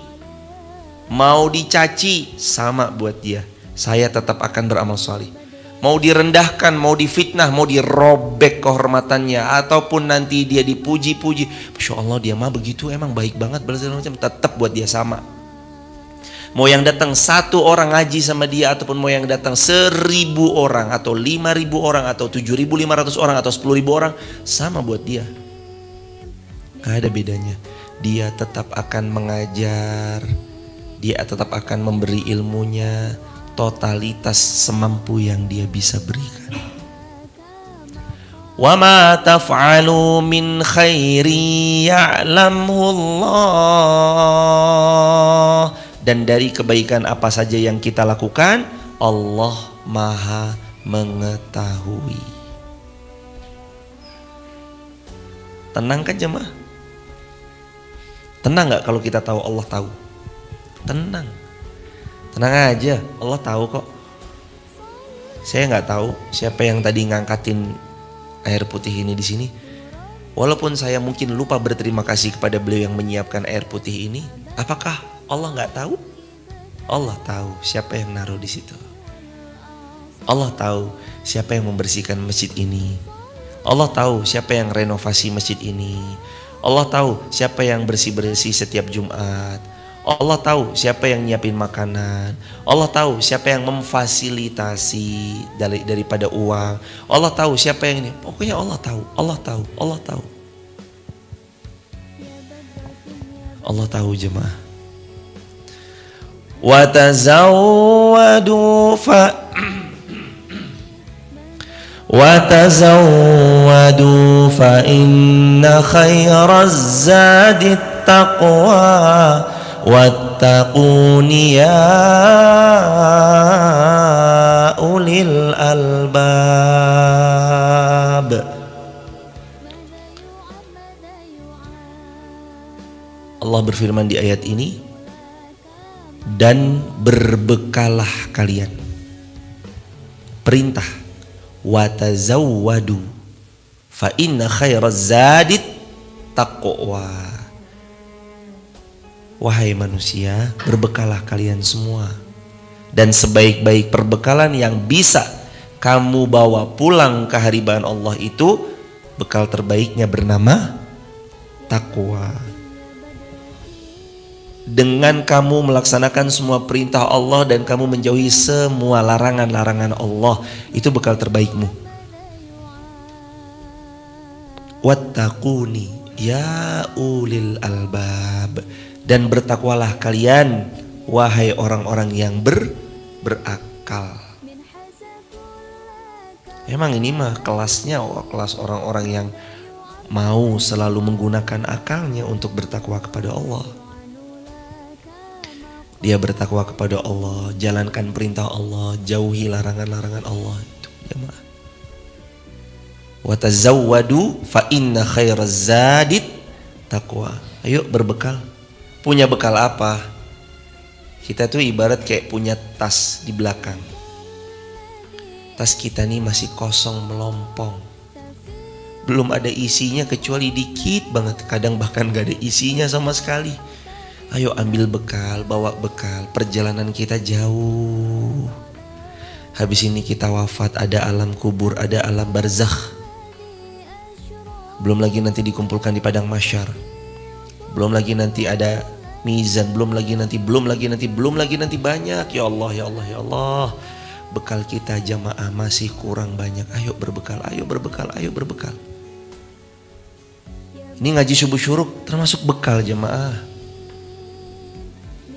mau dicaci, sama buat dia. Saya tetap akan beramal soleh. Mau direndahkan, mau difitnah, mau dirobek kehormatannya, ataupun nanti dia dipuji-puji, Masya Allah dia mah begitu, emang baik banget, tetap buat dia sama. Mau yang datang 1 orang ngaji sama dia, ataupun mau yang datang 1000 orang, atau 5000 orang, atau 7500 orang, atau 10.000 orang, sama buat dia. Gak ada bedanya. Dia tetap akan mengajar, dia tetap akan memberi ilmunya, totalitas semampu yang dia bisa berikan. Wa ma taf'alu min khairi ya'lamhu Allah. Dan dari kebaikan apa saja yang kita lakukan, Allah maha mengetahui. Tenang kan jemaah? Tenang gak kalau kita tahu Allah tahu? Tenang. Tenang aja, Allah tahu kok. Saya nggak tahu siapa yang tadi ngangkatin air putih ini di sini. Walaupun saya mungkin lupa berterima kasih kepada beliau yang menyiapkan air putih ini, apakah Allah nggak tahu? Allah tahu siapa yang naruh di situ. Allah tahu siapa yang membersihkan masjid ini. Allah tahu siapa yang renovasi masjid ini. Allah tahu siapa yang bersih-bersih setiap Jumat. Allah tahu siapa yang nyiapin makanan. Allah tahu siapa yang memfasilitasi daripada uang. Allah tahu siapa yang ini. Pokoknya Allah tahu, Allah tahu, Allah tahu. Allah tahu jemaah. Wa tazawwadu fa inna khairaz zadit taqwa wattaquni ya ulil albab. Allah berfirman di ayat ini, dan berbekalah kalian. Perintah, watazawwadu fa inna khairaz zadit taqwa. Wahai manusia, berbekalah kalian semua, dan sebaik-baik perbekalan yang bisa kamu bawa pulang ke hadirat Allah itu, bekal terbaiknya bernama takwa. Dengan kamu melaksanakan semua perintah Allah dan kamu menjauhi semua larangan-larangan Allah, itu bekal terbaikmu. Wattaquni ya ulil albab, dan bertakwalah kalian wahai orang-orang yang berakal. Emang ini mah kelasnya kelas orang-orang yang mau selalu menggunakan akalnya untuk bertakwa kepada Allah. Dia bertakwa kepada Allah, jalankan perintah Allah, jauhi larangan-larangan Allah. Itu jemaah. Wa tazawwadu fa inna khairaz zadit taqwa. Ayo berbekal. Punya bekal apa? Kita tuh ibarat kayak punya tas di belakang. Tas kita nih masih kosong melompong. Belum ada isinya kecuali dikit banget. Kadang bahkan gak ada isinya sama sekali. Ayo ambil bekal, bawa bekal. Perjalanan kita jauh. Habis ini kita wafat, ada alam kubur, ada alam barzakh. Belum lagi nanti dikumpulkan di padang mahsyar. Belum lagi nanti ada mizan, belum lagi nanti banyak. Ya Allah, ya Allah, ya Allah. Bekal kita jamaah masih kurang banyak. Ayo berbekal, ayo berbekal, ayo berbekal. Ini ngaji subuh syuruk termasuk bekal jamaah.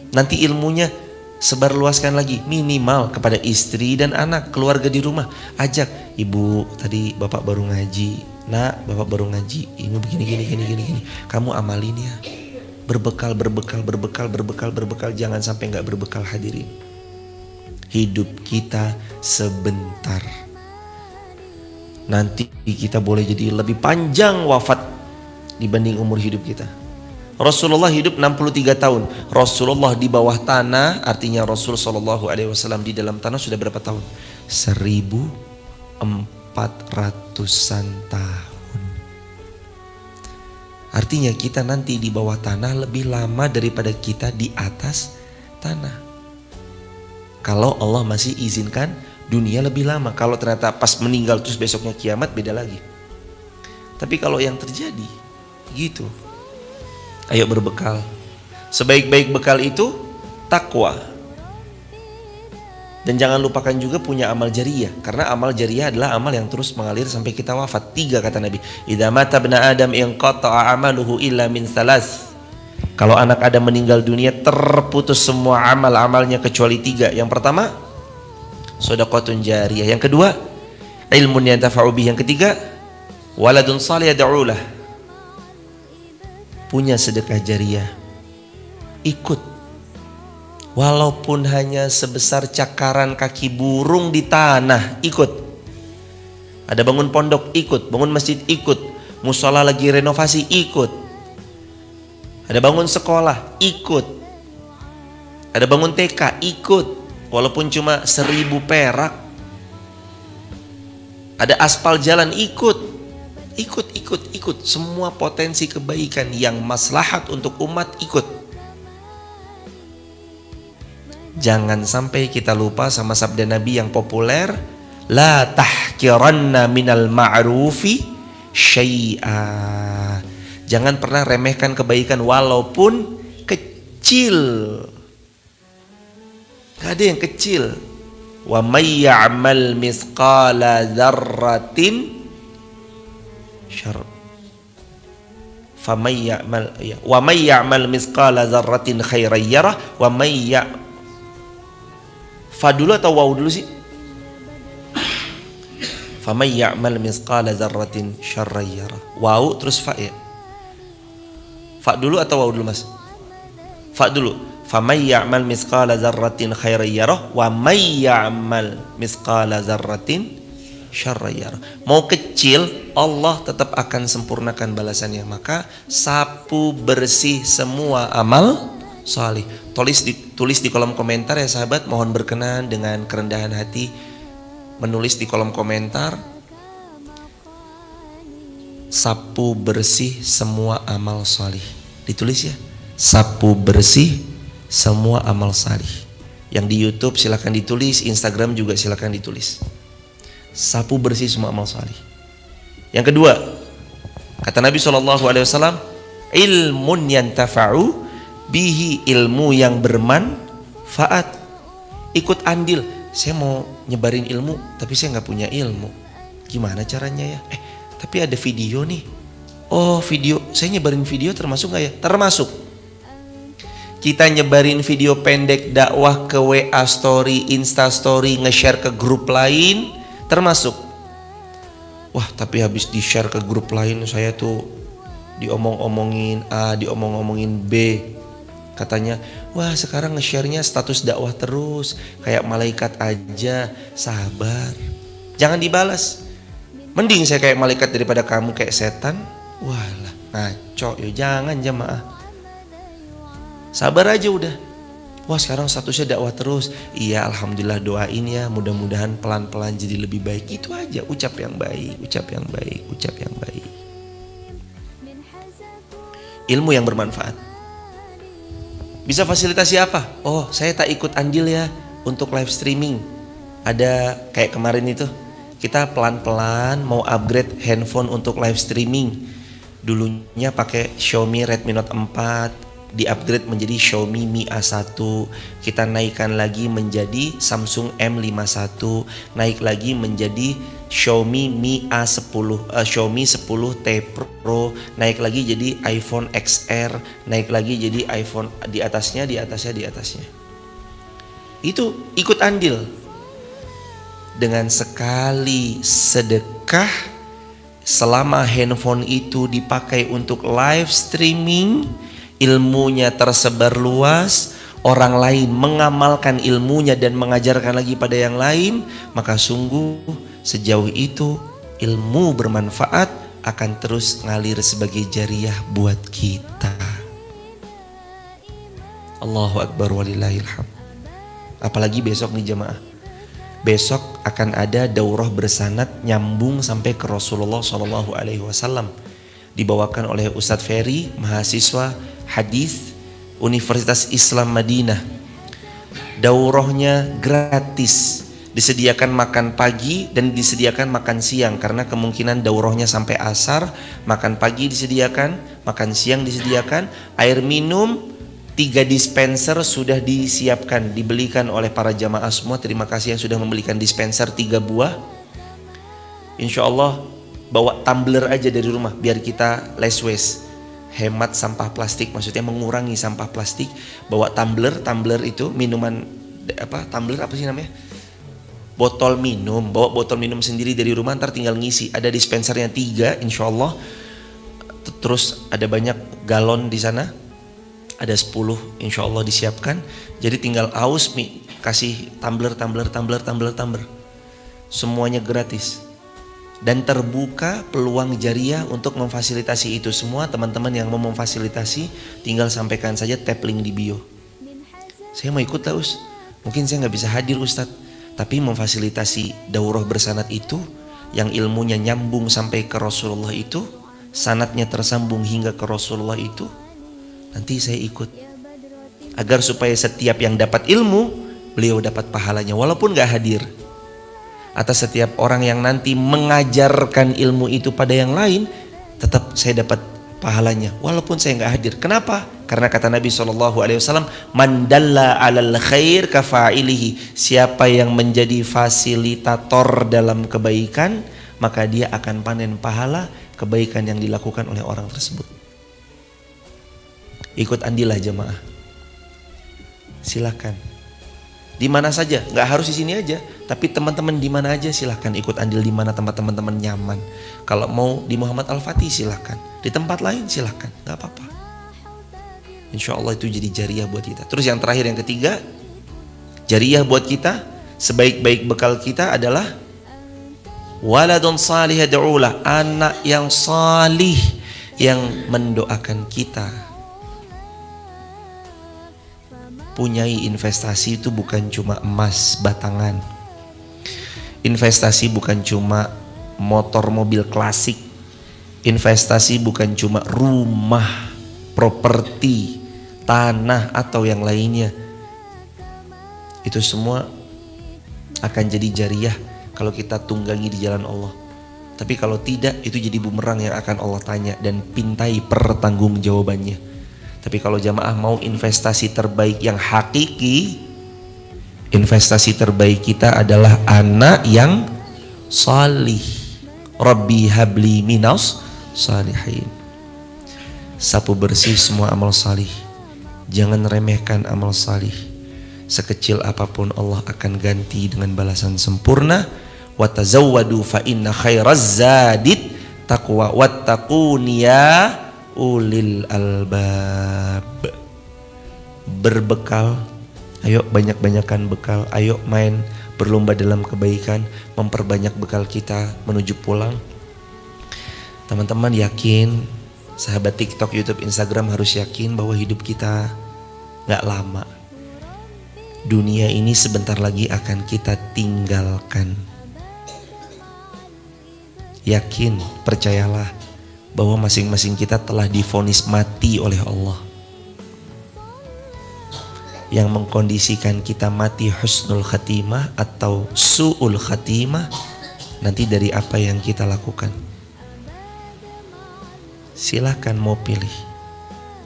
Nanti ilmunya sebarluaskan lagi, minimal kepada istri dan anak, keluarga di rumah. Ajak, ibu tadi bapak baru ngaji, nak bapak baru ngaji, ini begini. Kamu amalin ya. Berbekal, jangan sampai gak berbekal hadirin. Hidup kita sebentar. Nanti kita boleh jadi lebih panjang wafat dibanding umur hidup kita. Rasulullah hidup 63 tahun. Rasulullah di bawah tanah, artinya Rasul SAW di dalam tanah sudah berapa tahun? 1400-an tahun. Artinya kita nanti di bawah tanah lebih lama daripada kita di atas tanah. Kalau Allah masih izinkan dunia lebih lama. Kalau ternyata pas meninggal terus besoknya kiamat, beda lagi. Tapi kalau yang terjadi gitu. Ayo berbekal. Sebaik-baik bekal itu takwa. Dan jangan lupakan juga punya amal jariyah. Karena amal jariyah adalah amal yang terus mengalir sampai kita wafat. 3 kata Nabi. Idza mata ibnu Adam inqata'a amaluhu illa min salas. Kalau anak Adam meninggal dunia, terputus semua amal-amalnya kecuali 3. Yang pertama, shadaqatun jariyah. Yang kedua, ilmun yantafa'u bih. Yang ketiga, waladun salih yad'u lah. Punya sedekah jariyah, ikut walaupun hanya sebesar cakaran kaki burung di tanah, ikut. Ada bangun pondok, ikut. Bangun masjid, ikut. Musola lagi renovasi, ikut. Ada bangun sekolah, ikut. Ada bangun TK, ikut. Walaupun cuma 1000 perak. Ada aspal jalan, ikut. Ikut. Semua potensi kebaikan yang maslahat untuk umat ikut. Jangan sampai kita lupa sama sabda Nabi yang populer, la tahkiranna minal ma'rufi syai'a. Jangan pernah remehkan kebaikan walaupun kecil. Gak ada yang kecil. Wa may ya'mal misqala dzarratin syarr. Wa may ya'mal misqala dzarratin khairan yarah wa may fa dulu atau waw dulu sih? Fa may ya'mal misqala dzarratin syarran yarah. Waw terus fa ya. Fa dulu atau waw dulu Mas? Fa dulu. Faman ya'mal misqala dzarratin khairan yarah wa may ya'mal misqala dzarratin syarran yarah. Mau kecil, Allah tetap akan sempurnakan balasannya. Maka sapu bersih semua amal salih. Tulis di kolom komentar ya sahabat, mohon berkenan dengan kerendahan hati menulis di kolom komentar, sapu bersih semua amal salih. Ditulis ya, sapu bersih semua amal salih. Yang di YouTube silakan ditulis, Instagram juga silakan ditulis. Sapu bersih semua amal salih. Yang kedua, kata Nabi SAW, ilmun yantafa'u bihi, ilmu yang bermanfaat. Ikut andil. Saya mau nyebarin ilmu, tapi saya nggak punya ilmu. Gimana caranya ya? Tapi ada video nih. Oh video, saya nyebarin video termasuk nggak ya? Termasuk. Kita nyebarin video pendek dakwah ke WA story, Insta story, nge-share ke grup lain, termasuk. Wah tapi habis di-share ke grup lain saya tuh diomong-omongin A, diomong-omongin B. Katanya, wah sekarang nge-share-nya status dakwah terus, kayak malaikat aja. Sabar, jangan dibalas. Mending saya kayak malaikat daripada kamu kayak setan. Walah ngaco ya, jangan jamaah. Sabar aja udah. Wah sekarang statusnya dakwah terus. Iya alhamdulillah, doain ya, mudah-mudahan pelan-pelan jadi lebih baik. Itu aja, ucap yang baik, ucap yang baik, ucap yang baik. Ilmu yang bermanfaat. Bisa fasilitasi apa? Oh saya tak ikut andil ya untuk live streaming. Ada kayak kemarin itu, kita pelan-pelan mau upgrade handphone untuk live streaming. Dulunya pakai Xiaomi Redmi Note 4, di-upgrade menjadi Xiaomi Mi A1, kita naikkan lagi menjadi Samsung M51, naik lagi menjadi Xiaomi Mi A10, Xiaomi 10T Pro, naik lagi jadi iPhone XR, naik lagi jadi iPhone di atasnya. Itu ikut andil. Dengan sekali sedekah, selama handphone itu dipakai untuk live streaming, ilmunya tersebar luas, orang lain mengamalkan ilmunya dan mengajarkan lagi pada yang lain, maka sungguh sejauh itu ilmu bermanfaat akan terus ngalir sebagai jariah buat kita. Allahu Akbar walillahilham. Apalagi besok nih jamaah, besok akan ada daurah bersanad nyambung sampai ke Rasulullah SAW, dibawakan oleh Ustadz Ferry, mahasiswa hadis Universitas Islam Madinah. Daurahnya gratis, disediakan makan pagi dan disediakan makan siang, karena kemungkinan daurahnya sampai asar. Makan pagi disediakan, makan siang disediakan, air minum 3 dispenser sudah disiapkan, dibelikan oleh para jamaah semua. Terima kasih yang sudah membelikan dispenser 3 buah. Insya Allah bawa tumbler aja dari rumah biar kita less waste, hemat sampah plastik, maksudnya mengurangi sampah plastik. Bawa tumbler itu minuman tumbler apa sih namanya, botol minum. Bawa botol minum sendiri dari rumah, ntar tinggal ngisi. Ada dispensernya 3 insya Allah. Terus ada banyak galon di sana, ada 10 insya Allah disiapkan. Jadi tinggal aus kasih tumbler. Semuanya gratis. Dan terbuka peluang jariah untuk memfasilitasi itu semua. Teman-teman yang mau memfasilitasi tinggal sampaikan saja, tap link di bio. Saya mau ikut lah Mungkin saya gak bisa hadir Ustadz, tapi memfasilitasi daurah bersanad itu yang ilmunya nyambung sampai ke Rasulullah itu, sanadnya tersambung hingga ke Rasulullah itu, nanti saya ikut. Agar supaya setiap yang dapat ilmu, beliau dapat pahalanya walaupun gak hadir. Atas setiap orang yang nanti mengajarkan ilmu itu pada yang lain, tetap saya dapat pahalanya walaupun saya gak hadir. Kenapa? Karena kata Nabi SAW, man dalla alal khair kafa'ilihi. Siapa yang menjadi fasilitator dalam kebaikan, maka dia akan panen pahala kebaikan yang dilakukan oleh orang tersebut. Ikut andilah jemaah. Silakan. Di mana saja, nggak harus di sini aja, tapi teman-teman di mana aja silahkan ikut andil di mana tempat teman-teman nyaman. Kalau mau di Muhammad Al-Fatih silahkan, di tempat lain silahkan, nggak apa-apa. Insya Allah itu jadi jariah buat kita. Terus yang terakhir, yang ketiga, jariah buat kita, sebaik-baik bekal kita adalah waladun salih yad'ulah, anak yang salih yang mendoakan kita. Punyai investasi itu bukan cuma emas batangan. Investasi bukan cuma motor mobil klasik. Investasi bukan cuma rumah, properti, tanah atau yang lainnya. Itu semua akan jadi jariah kalau kita tunggangi di jalan Allah. Tapi kalau tidak, itu jadi bumerang yang akan Allah tanya dan pintai pertanggungjawabannya. Tapi kalau jamaah mau investasi terbaik yang hakiki, investasi terbaik kita adalah anak yang salih. Rabbi habli minas salihin. Sapu bersih semua amal salih. Jangan remehkan amal salih. Sekecil apapun Allah akan ganti dengan balasan sempurna. Wa tazawwadu fa inna khairaz zadit taqwa wattaquni ya ulil albab. Berbekal, ayo banyak-banyakan bekal, ayo main berlomba dalam kebaikan, memperbanyak bekal kita menuju pulang. Teman-teman yakin, sahabat TikTok, YouTube, Instagram harus yakin bahwa hidup kita gak lama. Dunia ini sebentar lagi akan kita tinggalkan. Yakin, percayalah bahwa masing-masing kita telah divonis mati oleh Allah. Yang mengkondisikan kita mati husnul khatimah atau su'ul khatimah nanti dari apa yang kita lakukan. Silakan mau pilih,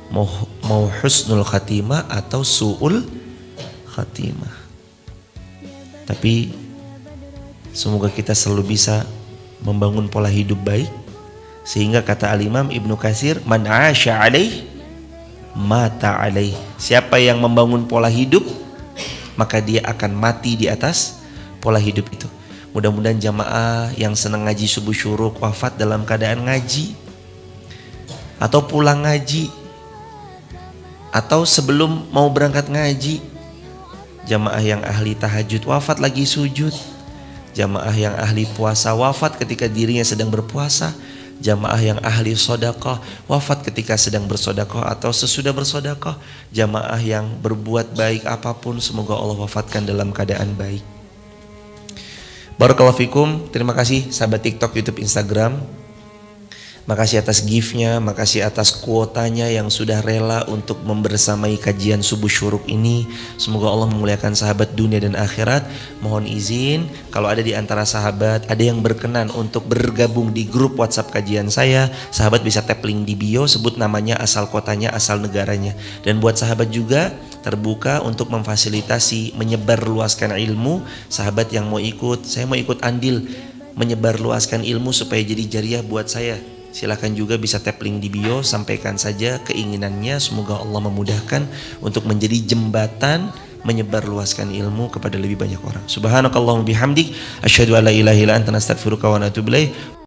mau husnul khatimah atau su'ul khatimah. Tapi semoga kita selalu bisa membangun pola hidup baik. Sehingga kata Al-Imam Ibnu Katsir, man 'asha 'alaih mata 'alaih. Siapa yang membangun pola hidup, maka dia akan mati di atas pola hidup itu. Mudah-mudahan jamaah yang senang ngaji subuh syuruk wafat dalam keadaan ngaji, atau pulang ngaji, atau sebelum mau berangkat ngaji. Jamaah yang ahli tahajud wafat lagi sujud. Jamaah yang ahli puasa wafat ketika dirinya sedang berpuasa. Jamaah yang ahli sedekah wafat ketika sedang bersedekah atau sesudah bersedekah. Jamaah yang berbuat baik apapun, semoga Allah wafatkan dalam keadaan baik. Barakallahu fikum. Terima kasih sahabat TikTok, YouTube, Instagram. Makasih atas gift-nya, makasih atas kuotanya yang sudah rela untuk membersamai kajian subuh syuruk ini. Semoga Allah memuliakan sahabat dunia dan akhirat. Mohon izin, kalau ada di antara sahabat ada yang berkenan untuk bergabung di grup WhatsApp kajian saya, sahabat bisa tap link di bio, sebut namanya, asal kotanya, asal negaranya. Dan buat sahabat juga terbuka untuk memfasilitasi menyebarluaskan ilmu. Sahabat yang mau ikut, saya mau ikut andil menyebarluaskan ilmu supaya jadi jariah buat saya. Silakan juga bisa tap link di bio, sampaikan saja keinginannya. Semoga Allah memudahkan untuk menjadi jembatan menyebarluaskan ilmu kepada lebih banyak orang. Subhanakallahumma bihamdik, asyhadu an la ilaha illa anta, astaghfiruka wa atubu ilaik.